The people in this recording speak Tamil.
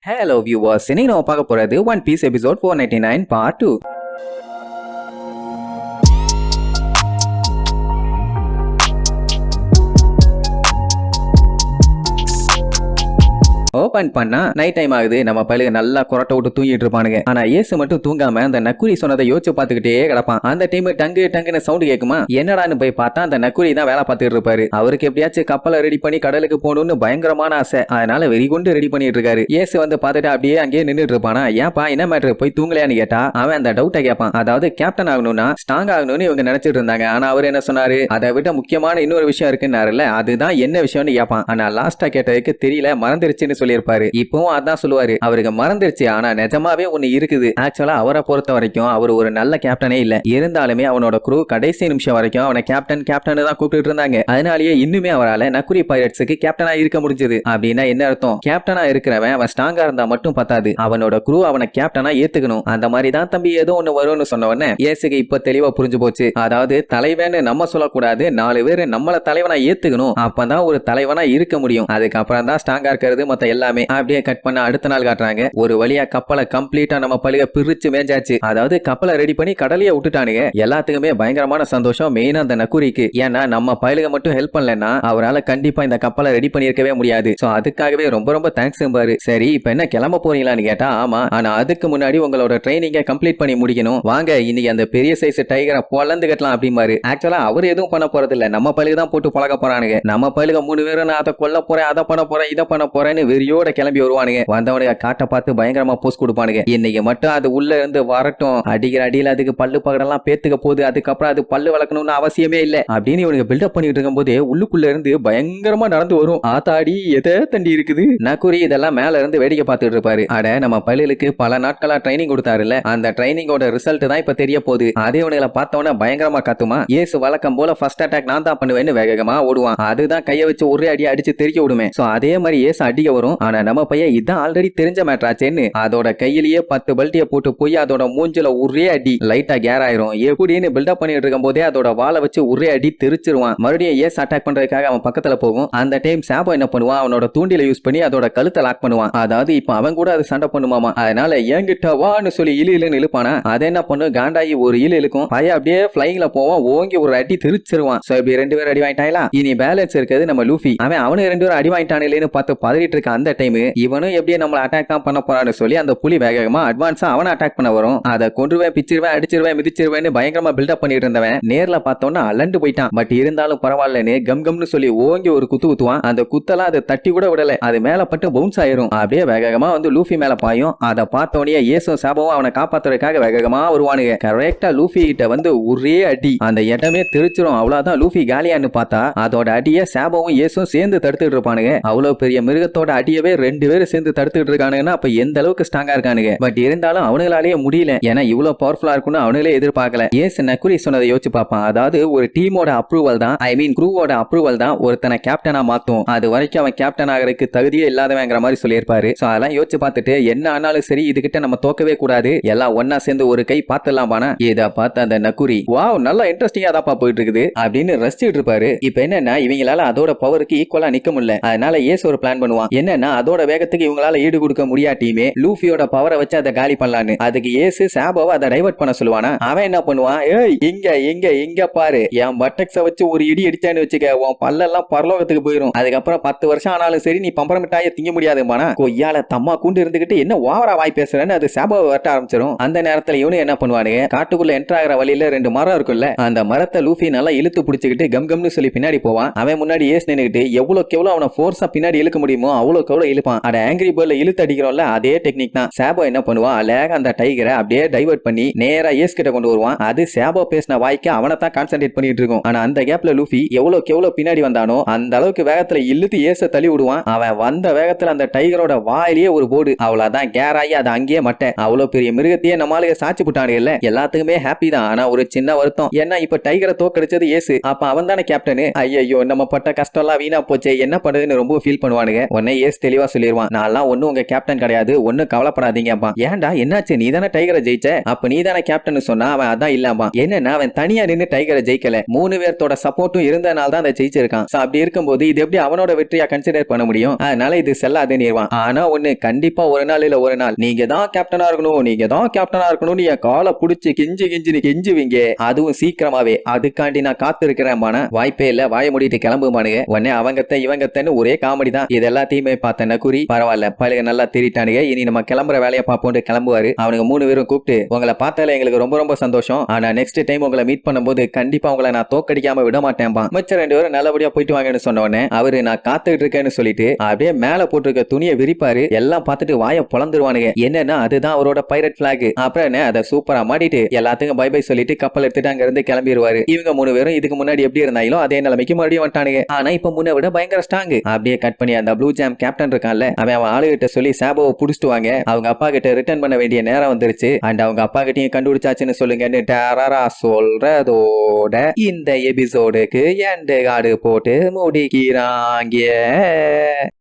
Hello viewers, இன்னைக்கு நம்ம பார்க்க போறது one piece episode 499 part 2. Open பண்ணா நைட் டைம் ஆகுது. நம்ம பையலுக்கு நல்லா கொரட்டை விட்டு தூங்கிட்டு இருப்பானுங்க. ஆனா ஏசு மட்டும் தூங்காம அந்த நக்குரி சொன்னதை யோசிச்சு பாத்துக்கிட்டே கிடப்பான். அந்த டைம் டங்குன்னு சவுண்ட் கேக்குமா, என்னடான்னு போய் பார்த்தா அந்த நக்குரி தான் வேலை பார்த்துட்டு இருப்பாரு. அவருக்கு எப்படியாச்சும் கப்பலை ரெடி பண்ணி கடலுக்கு போகணும்னு பயங்கரமான ஆசை. அதனால வெறிகொண்டு ரெடி பண்ணிட்டு இருக்காரு. ஏசு வந்து பார்த்துட்டு அப்படியே அங்கேயே நின்றுட்டு இருப்பானா. ஏன்பா என்ன மேட்ரு, போய் தூங்கலையான்னு கேட்டா அவன் அந்த டவுட்டை கேட்பான். அதாவது கேப்டன் ஆகணும்னா ஸ்ட்ராங் ஆகணும்னு இவங்க நினைச்சிட்டு இருந்தாங்க. ஆனா அவர் என்ன சொன்னாரு, அதை விட முக்கியமான இன்னொரு விஷயம் இருக்குன்னாருல, அதுதான் என்ன விஷயம்னு கேட்பான். ஆனா லாஸ்டா கேட்டதுக்கு தெரியல, மறந்துருச்சுன்னு சொல்லியிருப்பாரு. இப்பவும் அதான் சொல்லுவாரு, அவருக்கு மறந்துருச்சு. ஆனா நிஜமாவே ஒண்ணு இருக்குது. ஆக்சுவலா அவரை பொறுத்த வரைக்கும் அவர் ஒரு நல்ல கேப்டனே இல்ல. இருந்தாலுமே அவனோட குரூ கடைசி நிமிஷம் வரைக்கும் அவனை கேப்டன் தான் கூப்பிட்டு இருந்தாங்க. அதனாலேயே இன்னுமே அவரால் நக்குரி பைரட்ஸுக்கு கேப்டனா இருக்க முடிஞ்சது. அப்படின்னா என்ன அர்த்தம், கேப்டனா இருக்கிறவன் அவன் ஸ்ட்ராங்கா இருந்தா மட்டும் பத்தாது, அவனோட குரூ அவனை கேப்டனா ஏத்துக்கணும். அந்த மாதிரி தான் தம்பி ஏதோ ஒண்ணு வரும்னு சொன்ன உடனே ஏசுக்கு இப்ப தெளிவா புரிஞ்சு போச்சு. அதாவது தலைவன்னு நம்ம சொல்லக்கூடாது, 4 பேர் நம்மள தலைவனா ஏத்துக்கணும். அப்பதான் ஒரு தலைவனா இருக்க முடியும். அதுக்கப்புறம் தான் ஸ்ட்ராங்கா இருக்கிறது மத்த எல்லாமே. அப்படியே கட் பண்ண அடுத்த நாள் காட்டுறாங்க. ஒரு வழியா கப்பலை கம்ப்ளீட்டா நம்ம பழுக பிரிச்சு மேஞ்சாச்சு. அதாவது கப்பலை ரெடி பண்ணி கடலையே விட்டுட்டானுங்க. எல்லாத்துக்குமே பயங்கரமான சந்தோஷம். மெயினா அந்த நக்குரிக்கு. ஏன்னா நம்ம பழுக மட்டும் ஹெல்ப் பண்ணலன்னா அவரால் கண்டிப்பா இந்த கப்பலை ரெடி பண்ணிருக்கவே முடியாது. சோ அதுக்காகவே ரொம்ப ரொம்ப தேங்க்ஸ் பாரு. சரி இப்ப என்ன கிளம்ப போறீங்களான்னு கேட்டா ஆமா, ஆனா அதுக்கு முன்னாடி உங்களோட ட்ரைனிங்கை கம்ப்ளீட் பண்ணி முடிக்கணும். வாங்க இன்னைக்கு அந்த பெரிய சைஸ் டைகரை பொலந்து கட்டலாம் அப்படிமாரு. ஆக்சுவலா அவர் எதுவும் பண்ண போறது இல்ல, நம்ம பழுக தான் போட்டு பழக போறானுங்க. நம்ம பழுக 3 பேரும் நான் அதை கொல்ல போறேன், அதை பண்ண போறேன், இதை பண்ண போறேன்னு வெறியோட கிளம்பி வருவானுங்க. வந்தவனுங்க காட்ட பார்த்து பயங்கரமா போஸ்ட் கொடுப்பானுங்க. இன்னைக்கு மட்டும் அது உள்ள இருந்து வரட்டும், அடிக்கிற அடியில் அதுக்கு பல்லு பகடெல்லாம் பேத்துக்க போகுது, அதுக்கப்புறம் அது பல்லு வளர்க்கணும்னு அவசியமே இல்ல அப்படின்னு இவனுக்கு பில்டப் பண்ணிட்டு இருக்கும் போதே உள்ளுக்குள்ள இருந்து பயங்கரமா நடந்து வரும். ஆத்தாடி எதை தண்டி இருக்குது. நக்குரி இதெல்லாம் மேல இருந்து வேடிக்கை பார்த்துட்டு இருப்பாரு. அட நம்ம பல்லுக்கு பல நாட்களா ட்ரைனிங் கொடுத்தாருல்ல, அந்த ட்ரைனிங்கோட ரிசல்ட் தான் இப்ப தெரிய போகுது. அதே இவனுங்களை பார்த்தவன பயங்கரமா கத்துமா. ஏசு வழக்கம் போல ஃபர்ஸ்ட் அட்டாக் நான் தான் பண்ணுவேன்னு வேகமா ஓடுவான். அதுதான் கையை வச்சு ஒரே அடி அடிச்சு தெரிக்க விடுமே. சோ அதே மாதிரி ஏசு அடிக்க வரும். ஆனா நம்ம பையன் இதான் ஆல்ரெடி தெரிஞ்ச மேட்ராச்சேன்னு அதோட கையிலேயே 10 பல்ட்டியை போட்டு போய் அதோட மூஞ்சில ஒரே அடி லைட்டா கேர் ஆயிரும். எப்படின்னு பில்டப் பண்ணிட்டு இருக்கும் போதே அதோட வாழை வச்சு ஒரே அடி தெரிச்சிருவான். மறுபடியும் ஏஸ் அட்டாக் பண்றதுக்காக அவன் பக்கத்துல போகும். அந்த டைம் சாபோ என்ன பண்ணுவான், அவனோட தூண்டில யூஸ் பண்ணி அதோட கழுத்தை லாக் பண்ணுவான். அதாவது இப்ப அவன் கூட அது சண்டை பண்ணுமாமா. அதனால என்கிட்ட வான்னு சொல்லி இழுன்னு இழுப்பானா. அதை என்ன பண்ணு, காண்டாயி ஒரு இழுக்கும். பையன் அப்படியே பிளைங்ல போவான், ஓங்கி ஒரு அடி தெரிச்சிருவான். சோ இப்படி 2 பேரும் அடி வாங்கிட்டாங்களா. இனி பேலன்ஸ் இருக்கிறது நம்ம லூஃபி. அவனுக்கு 2 பேரும் அடி வாங்கிட்டானேன்னு பார்த்து பதறிட்டு இருக்க அந்த டைம் இவனும் எப்படியே நம்மள அட்டாக் தான் பண்ண போறான்னு சொல்லி அந்த புலி வேகமா அட்வான்ஸா அவனை அட்டாக் பண்ண வரும். அதை கொன்றுவேன், பிச்சிருவேன், அடிச்சிருவேன், மிதிச்சிருவேன்னு பயங்கரமா பில்டப் பண்ணிட்டு இருந்தவன் நேர்ல பார்த்தோன்னா அலண்டு போயிட்டான். பட் இருந்தாலும் பரவாயில்லன்னு கம்னு சொல்லி ஓங்கி ஒரு குத்து குத்துவான். அந்த குத்தெல்லாம் அதை தட்டி கூட விடல, அது மேல பட்டு பவுன்ஸ் ஆயிரும். அப்படியே வேகமா வந்து லூஃபி மேல பாயும். அதை பார்த்தோன்னே ஏசும் சாபமும் அவனை காப்பாத்துறதுக்காக வேகமா வருவானுங்க. கரெக்டா லூஃபி கிட்ட வந்து ஒரே அடி, அந்த இடமே தெரிச்சிரும். அவ்வளவுதான் லூஃபி காலியான்னு பார்த்தா அதோட அடிய சாபமும் ஏசும் சேர்ந்து தடுத்துட்டு இருப்பானுங்க. அவ்வளவு பெரிய மிருகத்தோட அடியவே 2 பேரும் சேர்ந்து தடுத்துட்டு இருக்கானுங்கன்னா அப்ப எந்த அளவுக்கு ஸ்ட்ராங்கா இருக்கானுங்க. பட் இருந்தாலும் அவனுங்களாலேயே முடியல, ஏன்னா இவ்வளவு பவர்ஃபுல்லா இருக்கும்னு அவனுங்களே எதிர்பார்க்கல. ஏசு நக்குரி சொன்னதை யோசிச்சு பார்ப்பான். அதாவது ஒரு டீமோட அப்ரூவல் தான், ஐ மீன் குரூவோட அப்ரூவல் தான் ஒருத்தனை கேப்டனா மாத்தும். அது வரைக்கும் அவன் கேப்டன் ஆகிறதுக்கு தகுதியே இல்லாதவங்கிற மாதிரி சொல்லியிருப்பாரு. சோ அதெல்லாம் யோசிச்சு பார்த்துட்டு என்ன ஆனாலும் சரி இதுகிட்ட நம்ம தோக்கவே கூடாது, எல்லாம் ஒன்னா சேர்ந்து ஒரு கை பார்த்துலாம் பானா. இதை பார்த்து அந்த நக்குரி வாவ் நல்லா இன்ட்ரெஸ்டிங்கா தான்ப்பா போயிட்டு இருக்குது அப்படின்னு ரசிச்சுட்டு இருப்பாரு. இப்ப என்னன்னா இவங்களால அதோட பவருக்கு ஈக்குவலா நிக்க முடியல. அதனால ஏசு ஒரு பிளான் பண்ணுவான். என்னன்னா அதோட வேகத்துக்கு இவங்களால ஈடு கொடுக்க முடியாட்டியுமே லூஃபியோட பவரை வச்சு அதை காலி பண்ணலான்னு. அதுக்கு ஏசு சாபோவை அதை டைவர்ட் பண்ண சொல்லுவானா. அவன் என்ன பண்ணுவான், ஏய் இங்க பாரு, என் பட்டக்ஸ வச்சு ஒரு இடி அடிச்சான்னு வச்சுக்க, உன் பல்லெல்லாம் பரலோகத்துக்கு போயிரும். அதுக்கப்புறம் 10 வருஷம் ஆனாலும் சரி நீ பம்பர மிட்டாய திங்க முடியாதுமானா. கொய்யால தம்மா கூண்டு இருந்துகிட்டு என்ன ஓவரா வாய் பேசுறேன்னு அது சாபோவை வரட்ட ஆரம்பிச்சிடும். அந்த நேரத்துல இவனு என்ன பண்ணுவானுங்க, காட்டுக்குள்ள என்டர் ஆகிற வழியில 2 மரம் இருக்குல்ல, அந்த மரத்தை லூஃபி நல்லா இழுத்து பிடிச்சிக்கிட்டு கம்னு சொல்லி பின்னாடி போவான். அவன் முன்னாடி ஏசு நின்னுக்கிட்டு எவ்வளவுக்கு எவ்வளவு அவனை ஃபோர்ஸா பின்னாடி இழுக்க முடியுமோ அவ்வளவுக்கு எவ்வளவு இழுப்பான். அட ஆங்கிரி பேர்ட்ல இழுத்து அடிக்கிறோம்ல அதே டெக்னிக் தான். சாபோ என்ன பண்ணுவான், அழகா அந்த டைகரை அப்படியே டைவர்ட் பண்ணி நேரா ஏஸ் கிட்ட கொண்டு வருவான். அது சாபோ பேசின வாய்க்கு அவனை தான் கான்சென்ட்ரேட் பண்ணிட்டு இருக்கும். ஆனா அந்த கேப்ல லூஃபி எவ்வளவுக்கு எவ்வளவு பின்னாடி வந்தானோ அந்த அளவுக்கு வேகத்துல இழுத்து ஏச தள்ளி விடுவான். அவன் வந்த வேகத்துல அந்த டைகரோட வாயிலேயே ஒரு போடு, அவ்வளவுதான் கேர் ஆகி அது அங்கேயே மட்டேன். அவ்வளவு பெரிய மிருகத்தையே நம்மளுக்கு சாட்சி புட்டானுங்கல்ல. எல்லாத்துக்குமே ஹாப்பி தான். ஆனா ஒரு சின்ன வருத்தம், ஏன்னா இப்ப டைகரை தோக்கடிச்சது ஏசு, அப்ப அவன் தானே கேப்டனு. ஐயோ நம்ம பட்ட கஷ்டம் எல்லாம் வீணா போச்சே, என்ன பண்ணுதுன்னு ரொம்ப ஃபீல் பண்ணுவானுங்க. உடனே ஏசு ஏஸ் தெளிவா சொல்லிடுவான், நான்லாம் ஒண்ணும் உங்க கேப்டன் கிடையாது, ஒண்ணும் கவலைப்படாதீங்கப்பா. ஏன்டா என்னாச்சு, நீ தானே டைகரை ஜெயிச்ச, அப்ப நீ தானே கேப்டன் சொன்னா அவன் அதான் இல்லாமா. என்னன்னா அவன் தனியா நின்னு டைகரை ஜெயிக்கல, 3 பேர்த்தோட சப்போர்ட்டும் இருந்தனால தான் அதை ஜெயிச்சிருக்கான். அப்படி இருக்கும்போது இது எப்படி அவனோட வெற்றியா கன்சிடர் பண்ண முடியும்? அதனால இது செல்லாதுன்னு. ஆனா ஒண்ணு, கண்டிப்பா ஒரு நாள் இல்ல ஒரு நாள் நீங்க தான் கேப்டனா இருக்கணும், நீங்க தான் கேப்டனா இருக்கணும்னு என் காலை புடிச்சு கெஞ்சுவீங்க, அதுவும் சீக்கிரமாவே. அதுக்காண்டி நான் காத்து இருக்கிறேன். வாய்ப்பே இல்ல, வாய மூடிட்டு கிளம்புமானுங்க. உடனே அவங்கத்த இவங்கத்தன்னு ஒரே காமெடி தான். இது எல்லாத்தையுமே பார்த்த நக்குரி, பரவாயில்ல பழைய நல்லா தேறிட்டானுங்க, இனி நம்ம கிளம்புற வேலையை பார்ப்போம் கிளம்புவாரு. அவனுக்கு 3 பேரும் கூப்பிட்டு, உங்களை பார்த்தால எங்களுக்கு ரொம்ப ரொம்ப சந்தோஷம், ஆனா நெக்ஸ்ட் டைம் உங்களை மீட் பண்ணும்போது கண்டிப்பா உங்களை நான் தோக்கடிக்காம விட மாட்டேன்பா. மிச்ச 2 பேரும் நல்லபடியா போயிட்டு வாங்கன்னு சொன்ன உடனே அவரு நான் காத்துக்கிட்டு இருக்கேன்னு சொல்லிட்டு அப்படியே மேல போட்டிருக்க துணியை விரிப்பாரு. எல்லாம் பார்த்துட்டு வாய பொளந்துருவானுங்க. என்னன்னா அதுதான் அவரோட பைரட் பிளாக். அப்புறம் அதை சூப்பரா மாட்டிட்டு எல்லாத்துக்கும் பை பை சொல்லிட்டு கப்பல் எடுத்துட்டு அங்க இருந்து கிளம்பிடுவாரு. இவங்க 3 பேரும் இதுக்கு முன்னாடி எப்படி இருந்தாங்களோ அதே நிலைமைக்கு மறுபடியும் வந்துட்டானுங்க. ஆனா இப்ப முன்ன விட பயங்கர ஸ்ட்ராங். அப்படியே கட் பண்ணி அந்த ப்ளூ ஜாம் கேப்டன் இருக்கான்ல, அவன் ஆளுகிட்ட சொல்லி சாபோவை புடிச்சிட்டு வாங்க, அவங்க அப்பா கிட்ட ரிட்டர்ன் பண்ண வேண்டிய நேரம் வந்துருச்சு, அண்ட் அவங்க அப்பா கிட்டையும் கண்டுபிடிச்சாச்சுன்னு சொல்லுங்கன்னு டேரரா சொல்றதோட இந்த எபிசோடுக்கு எண்ட் கார்டு போட்டு முடிக்கிறாங்க.